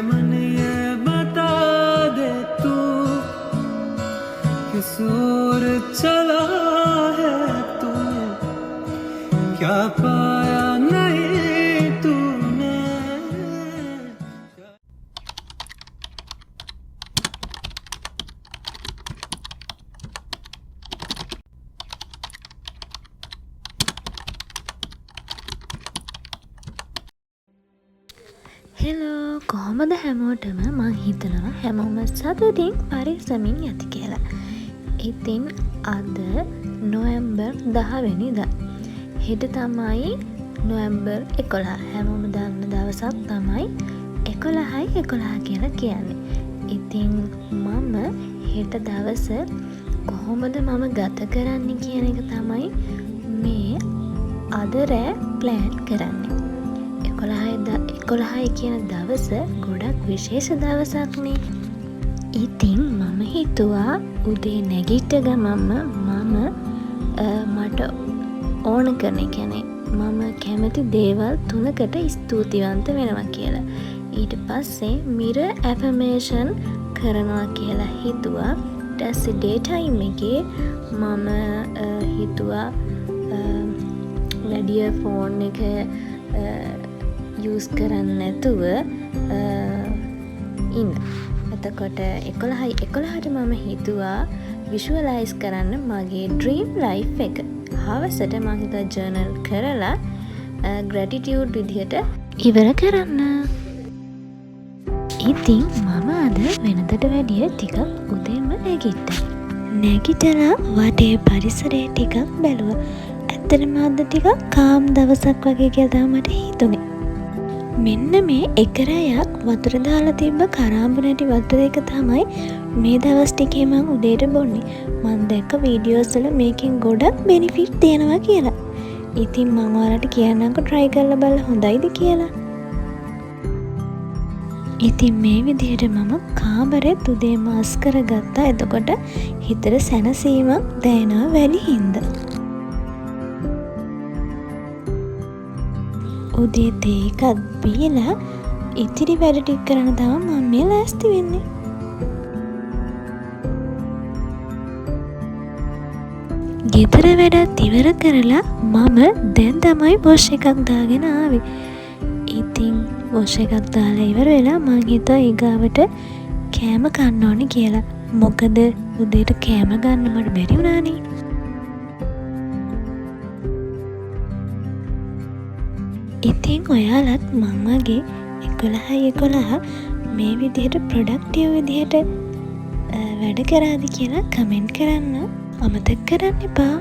मन ये बता दे तू किस ओर चला है तू क्या पाया नहीं तूने හෙලෝ කොහොමද හැමෝටම මං හිතනවා හැමෝම සතුටින් පරිස්සමින් ඇති කියලා. ඉතින් අද නොවැම්බර් 10 වෙනිදා. හෙට තමයි නොවැම්බර් 11. හැමෝම දන්න දවසක් තමයි 11 කියලා කියන්නේ. ඉතින් මම හෙට දවස කොහොමද මම ගත කරන්නේ කියන එක තමයි මේ අද රෑ ප්ලෑන් කරන්නේ. 11 කියන දවස ගොඩක් විශේෂ දවසක්නේ. ඉතින් මම හිතුවා උදේ නැගිට ගමන්ම මට ඕන කරන කැනෙ මම කැමති දේවල් 3කට ස්තුතිවන්ත වෙනවා කියලා. ඊට පස්සේ මිර ඇෆර්මේෂන් කරනවා කියලා හිතුවා. ඊටස්සේ ඩේ ටයිම් එකේ මම හිතුවා වැඩිය ෆෝන් එක යූස් කරන්න නැතුව ඉන්න. එතකොට 11ට මම හිතුවා විෂුවලයිස් කරන්න මගේ ඩ්‍රීම් ලයිෆ් එක. හවසට මම හිතුවා ජර්නල් කරලා ග්‍රැටිටියුඩ් විදිහට ඉවර කරන්න. ඉතින් මම අද වෙනදට වැඩිය ටිකක් උදේම නැගිට්ටා. නැගිටලා වටේ පරිසරය ටිකක් බැලුවා. ඇත්තටම අද ටිකක් කාම් දවසක් වගේ කියලා මට හිතුනේ. මෙන්න මේ එක රැයක් වතුර දාලා තිබ්බ කරාඹු නැටි වතුර එක තමයි මේ දවස් ටිකේ මම උදේට බොන්නේ. මම දැක්ක වීඩියෝස් වල මේකෙන් ගොඩක් බෙනිෆිට් තියෙනවා කියලා. ඉතින් මම ඔයාලට කියන්නම්කෝ try කරලා බලලා හොඳයිද කියලා. ඉතින් මේ විදිහට මම කාමරෙත් උදේම අස් කරගත්තා. එතකොට හිතට සැනසීමක් දැනෙනවා වැඩි හින්දා. උදේ තේ එකක් බීලා ඉතිරි වැඩ ටික කරන තමයි මම මේ ලෑස්ති වෙන්නේ. ගෙදර වැඩත් ඉවර කරලා මම දැන් තමයි වොෂ් එකක් දාගෙන ආවේ. ඉතින් වොෂ් එකක් දාලා ඉවර වෙලා මං හිතුවා ඊගාවට කෑම කන්න ඕනේ කියලා. මොකද උදේට කෑම ගන්න මට බැරි වුණානේ. ඉතින් ඔයාලත් මං වගේ 11 මේ විදිහට ප්‍රොඩක්ටිව් විදිහට වැඩ කරාද කියලා කමෙන්ට් කරන්න අමතක කරන්න එපා.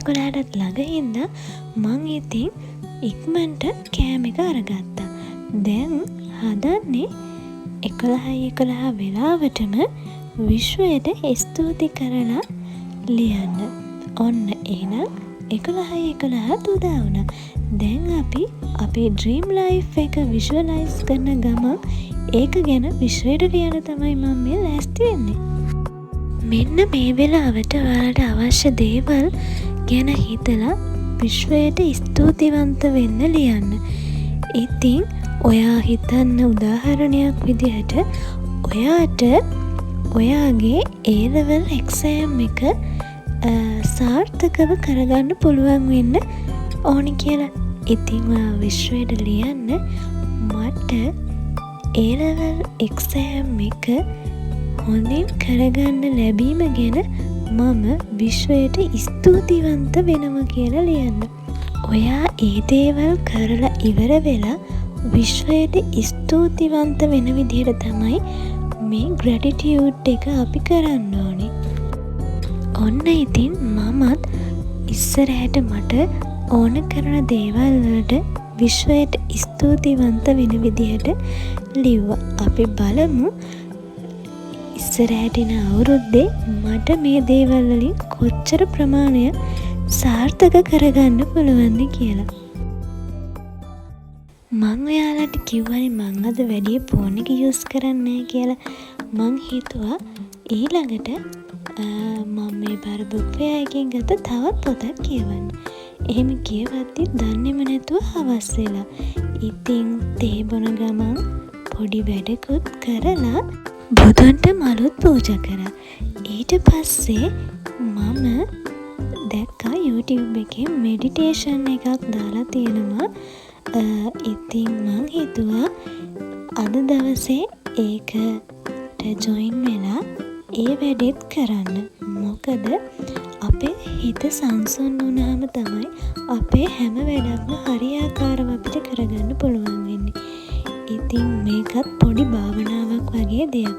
කොළහටත් ළඟින්ද මං ඉතින් ඉක්මනට කෑම එක අරගත්තා. දැන් හදන්නේ 11 වෙලාවටම විශ්වයට ස්තුති කරලා ලියන්න. ඔන්න එහෙනම් 11 උදා වුණා. දැන් අපි අපේ ඩ්‍රීම් ලයිෆ් එක විෂුවලයිස් කරන ගමන් ඒක ගැන විශ්වයට ලියන්න තමයි මම මේ ලෑස්ති වෙන්නේ. මෙන්න මේ වෙලාවට ඔයාලට අවශ්‍ය දේවල් ගැන හිතලා විශ්වයට ස්තුතිවන්ත වෙන්න ලියන්න. ඉතින් ඔයා හිතන්න උදාහරණයක් විදිහට ඔයාට ඔයාගේ A-level exam එක සාර්ථකව කරගන්න පුළුවන් වෙන්න ඕනි කියලා. ඉතින් ඔයා විශ්වයට ලියන්න මට A-level exam එක හොඳින් කරගන්න ලැබීම ගැන මම විශ්වයට ස්තුතිවන්ත වෙනවා කියලා ලියන්න. ඔයා ඒ දේවල් කරලා ඉවර වෙලා විශ්වයට ස්තුතිවන්ත වෙන විදිහට තමයි මේ ග්‍රැටිටියුඩ් එක අපි කරන්න ඕනේ. ඔන්න ඉතින් මමත් ඉස්සරහට මට ඕන කරන දේවල් වලට විශ්වයට ස්තුතිවන්ත වෙන විදිහට ලිව්වා. අපි බලමු ඉස්සරහට එන අවුරුද්දේ මට මේ දේවල් වලින් කොච්චර ප්‍රමාණයක් සාර්ථක කරගන්න පුළුවන්ද කියලා. මං ඔයාලට කිව්වනේ මං අද වැඩි ෆෝන් එක යූස් කරන්නේ නැහැ කියලා. මං හිතුවා ඊළඟට මම මේ බර බුක් ෆෙයාර් එකෙන් ගත්ත තවත් පොතක් කියවන්න. එහෙම කියවද්දි දන්නේම නැතුව හවස් වෙලා. ඉතින් තේ බොන ගමන් පොඩි වැඩකුත් කරලා බුදුන්ට මලුත් පූජා කරා. ඊට පස්සේ මම දැක්කා YouTube එකේ මෙඩිටේෂන් එකක් දාලා තියෙනවා. ඉතින් මං හිතුවා අද දවසේ ඒකට ජොයින් වෙලා ඒ වැඩෙත් කරන්න. මොකද අපේ හිත සංසුන් වුණාම තමයි අපේ හැම වැඩක්ම හරියාකාරව අපිට කරගන්න පුළුවන් වෙන්නේ. ඉතින් මේකත් පොඩි භාවනාවක් වගේ දෙයක්.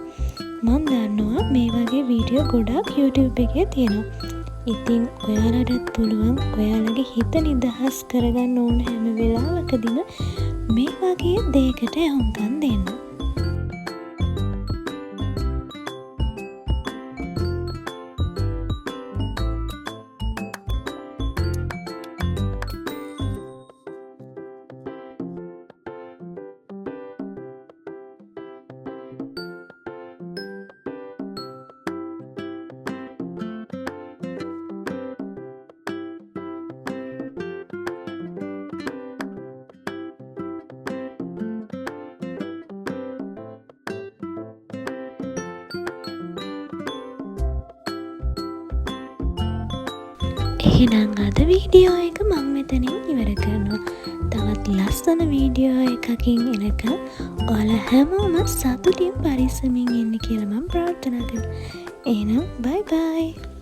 මම දන්නවා මේ වගේ වීඩියෝ ගොඩක් YouTube එකේ තියෙනවා. ඉතින් ඔයාලටත් පුළුවන් ඔයාලගේ හිත නිදහස් කරගන්න ඕන හැම වෙලාවකදීම මේ වගේ දෙයකට හුඟක් දෙන්න. එහෙනම් අද වීඩියෝ එක මම මෙතනින් ඉවර කරනවා. තවත් ලස්සන වීඩියෝ එකකින් එනකම් ඔයාලා හැමෝම සතුටින් පරිස්සමින් ඉන්න කියලා මම ප්‍රාර්ථනා කරනවා. එහෙනම් බයි බයි.